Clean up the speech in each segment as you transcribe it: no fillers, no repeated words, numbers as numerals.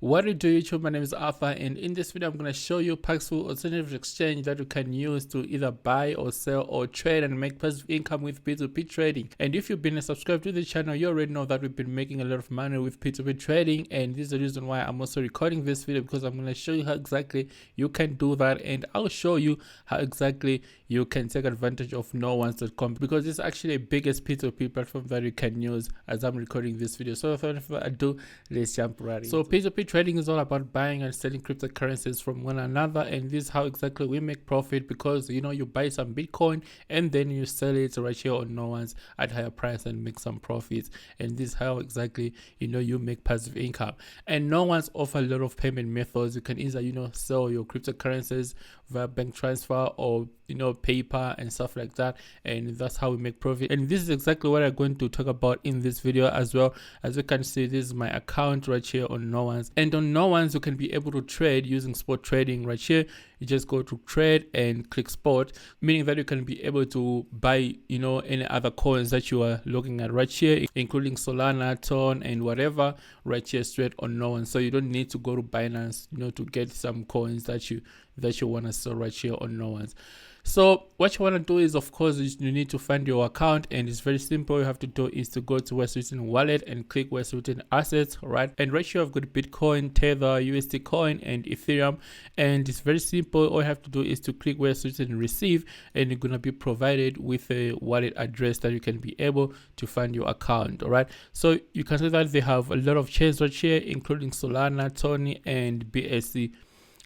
What do you do, YouTube? My name is Arthur, and in this video I'm going to show you Paxful alternative exchange that you can use to either buy or sell or trade and make passive income with P2P trading. And if you've been subscribed to the channel, you already know that we've been making a lot of money with P2P trading, and this is the reason why I'm also recording this video, because I'm going to show you how exactly you can do that, and I'll show you how exactly you can take advantage of NoOnes.com, because it's actually the biggest P2P platform that you can use as I'm recording this video. So without further ado, let's jump right in. So P2P trading is all about buying and selling cryptocurrencies from one another, and this is how exactly we make profit, because you buy some Bitcoin and then you sell it right here on NoOnes at higher price and make some profits. And this is how exactly you make passive income. And NoOnes offer a lot of payment methods. You can either sell your cryptocurrencies via bank transfer or PayPal and stuff like that, and that's how we make profit. And this is exactly what I'm going to talk about in this video as well. As you can see, this is my account right here on NoOnes, and on NoOnes you can be able to trade using spot trading. Right here you just go to trade and click spot, meaning that you can be able to buy any other coins that you are looking at right here, including Solana, Ton, and whatever, right here straight on NoOnes. So you don't need to go to Binance to get some coins that you want to sell right here on NoOnes. So what you want to do is, of course, you need to find your account, and it's very simple. You have to do is to go to where it's written wallet and click where it's written assets, right? And right here I've got Bitcoin, Tether, USD coin, and Ethereum, and it's very simple. All you have to do is to click where it's written receive, and you're gonna be provided with a wallet address that you can be able to find your account. All right, so you can see that they have a lot of chains right here, including Solana, Tony, and BSC.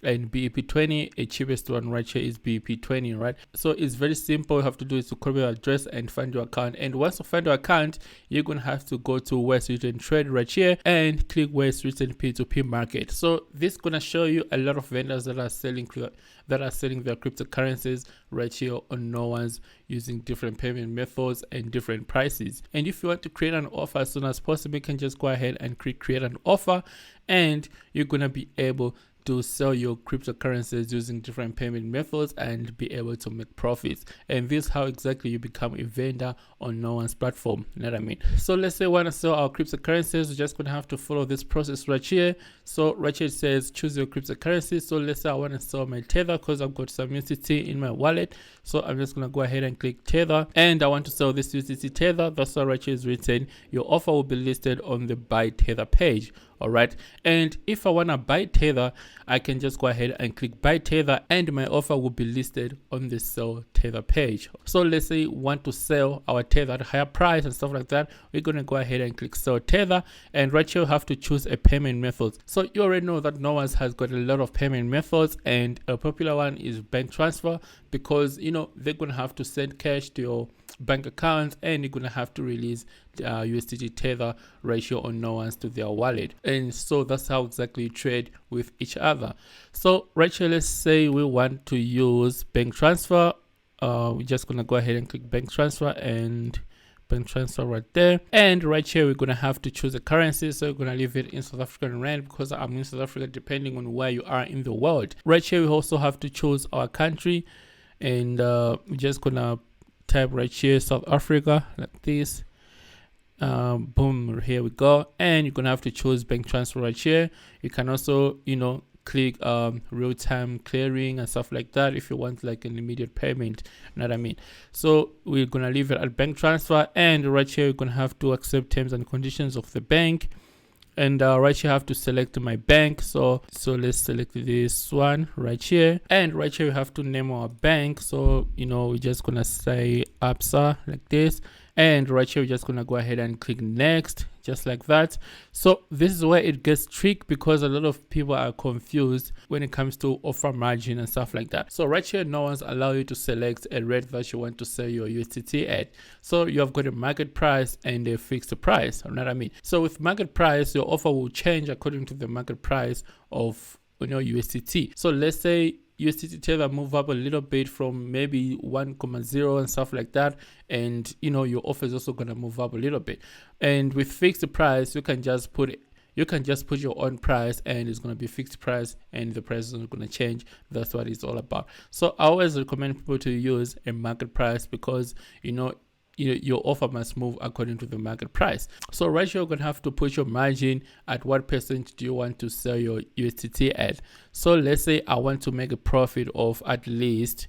And BEP20, a cheapest one right here is BEP20, right? So it's very simple. You have to do is to copy your address and find your account. And once you find your account, you're going to have to go to where it's written trade right here and click where it's written P2P market. So this is going to show you a lot of vendors that are selling their cryptocurrencies right here on NoOnes using different payment methods and different prices. And if you want to create an offer as soon as possible, you can just go ahead and create an offer, and you're going to be able to sell your cryptocurrencies using different payment methods and be able to make profits. And this is how exactly you become a vendor on NoOnes platform. You know what I mean? So let's say we want to sell our cryptocurrencies. We're just going to have to follow this process right here. So right here it says choose your cryptocurrency. So let's say I want to sell my Tether because I've got some USDT in my wallet. So I'm just going to go ahead and click Tether, and I want to sell this USDT Tether. That's why right here is written your offer will be listed on the buy Tether page. All right, and if I want to buy Tether, I can just go ahead and click buy Tether, and my offer will be listed on the sell Tether page. So let's say we want to sell our Tether at a higher price and stuff like that. We're going to go ahead and click sell Tether, and right here you have to choose a payment method. So you already know that NoOnes has got a lot of payment methods, and a popular one is bank transfer, because they're going to have to send cash to your bank account, and you're going to have to release USDT Tether ratio on NoOnes to their wallet. And so that's how exactly you trade with each other. So right here, let's say we want to use bank transfer. We're just going to go ahead and click bank transfer, and bank transfer right there. And right here we're going to have to choose a currency. So we're going to leave it in South African rand, because I'm in South Africa, depending on where you are in the world. Right here we also have to choose our country, and we're just going to type right here South Africa like this. Boom, here we go. And you're gonna have to choose bank transfer right here. You can also click real-time clearing and stuff like that if you want like an immediate payment. You know what I mean? So we're gonna leave it at bank transfer, and right here you're gonna have to accept terms and conditions of the bank. And right here I have to select my bank, so let's select this one right here, and right here we have to name our bank. So we're just gonna say ABSA like this, and right here we're just gonna go ahead and click next, just like that. So this is where it gets tricky, because a lot of people are confused when it comes to offer margin and stuff like that. So right here NoOnes allow you to select a rate that you want to sell your USDT at. So you have got a market price and a fixed price. You know what I mean? So with market price, your offer will change according to the market price of USDT. So let's say USDT Tether move up a little bit from maybe 1.0 and stuff like that, and your offer is also going to move up a little bit. And with fixed price, you can just put your own price, and it's going to be fixed price, and the price is not going to change. That's what it's all about. So I always recommend people to use a market price, because your offer must move according to the market price. So right here, you're gonna have to put your margin at what percent do you want to sell your USDT at. So let's say I want to make a profit of at least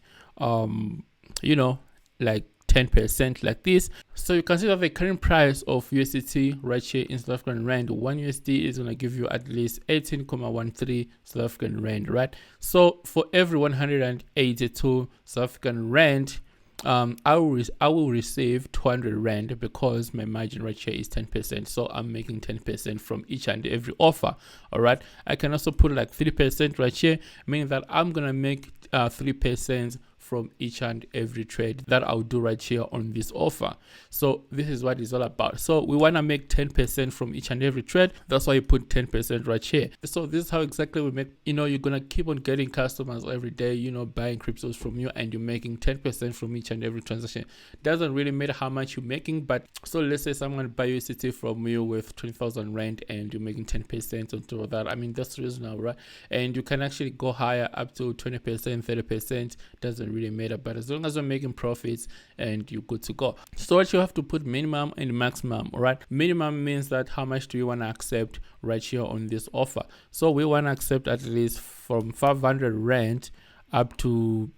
like 10% like this. So you can see that the current price of USDT right here in South African Rand, 1 USD is going to give you at least 18.13 South African Rand, right? So for every 182 South African Rand, I will receive 200 Rand because my margin right here is 10%. So I'm making 10% from each and every offer. All right. I can also put like 3% right here, meaning that I'm going to make 3% from each and every trade that I'll do right here on this offer. So this is what it's all about. So we want to make 10% from each and every trade. That's why you put 10% right here. So this is how exactly we make, you're going to keep on getting customers every day, buying cryptos from you, and you're making 10% from each and every transaction. Doesn't really matter how much you're making, but so let's say someone buy USDT from you with 20,000 Rand and you're making 10% on top of that. I mean, that's reasonable, right? And you can actually go higher up to 20%, 30%. Doesn't really matter, but as long as you're making profits and you're good to go. So what you have to put minimum and maximum. All right, minimum means that how much do you want to accept right here on this offer. So we want to accept at least from 500 Rand up to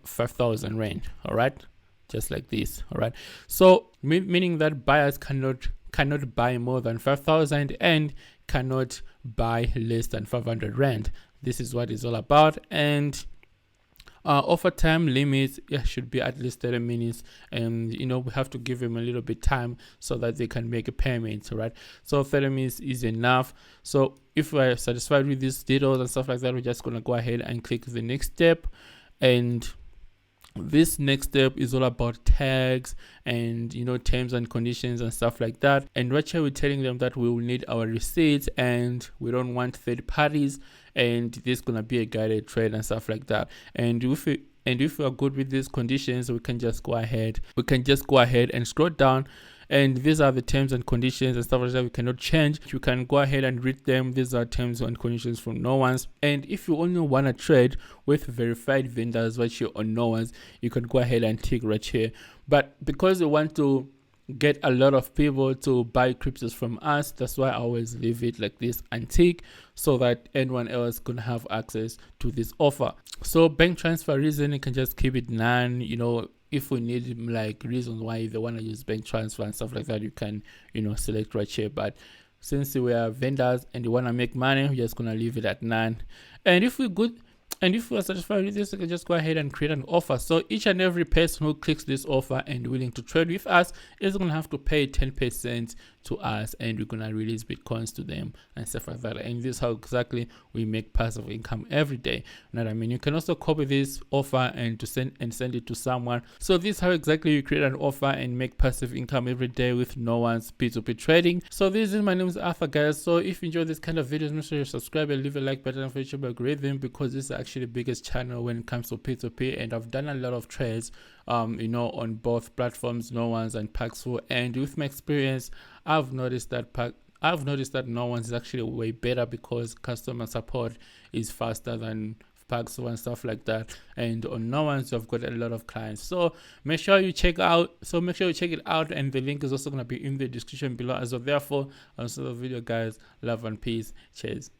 5,000 Rand. All right, just like this. All right, so meaning that buyers cannot buy more than 5,000 and cannot buy less than 500 Rand. This is what it's all about. And offer time limits should be at least 30 minutes, and we have to give them a little bit time so that they can make a payment. Right, so 30 minutes is enough. So if we're satisfied with these details and stuff like that, we're just gonna go ahead and click the next step. And this next step is all about tags and terms and conditions and stuff like that. And right here we're telling them that we will need our receipts and we don't want third parties, and this is gonna be a guided trade and stuff like that. And if we are good with these conditions, we can just go ahead and scroll down, and these are the terms and conditions and stuff like that we cannot change. You can go ahead and read them. These are terms and conditions from NoOnes. And if you only want to trade with verified vendors right here on NoOnes, you can go ahead and tick right here. But because we want to get a lot of people to buy cryptos from us, that's why I always leave it like this untick, so that anyone else can have access to this offer. So bank transfer reason, you can just keep it none. If we need like reasons why they want to use bank transfer and stuff like that, you can select right here. But since we are vendors and you want to make money, we're just gonna leave it at none. And if we're satisfied with this, we can just go ahead and create an offer. So each and every person who clicks this offer and willing to trade with us is going to have to pay 10% to us, and we're going to release bitcoins to them and stuff like that. And this is how exactly we make passive income every day. You know what I mean? You can also copy this offer and send it to someone. So this is how exactly you create an offer and make passive income every day with NoOnes P2P Trading. So this is my name is Arthur, guys. So if you enjoy this kind of videos, make sure you subscribe and leave a like button for YouTube algorithm, because this is actually the biggest channel when it comes to P2P, and I've done a lot of trades on both platforms, NoOnes and Paxful. And with my experience, I've noticed that NoOnes is actually way better because customer support is faster than Paxful and stuff like that. And on NoOnes, you've got a lot of clients. So make sure you check it out, and the link is also going to be in the description below as well. Therefore, I'll see the video, guys. Love and peace. Cheers.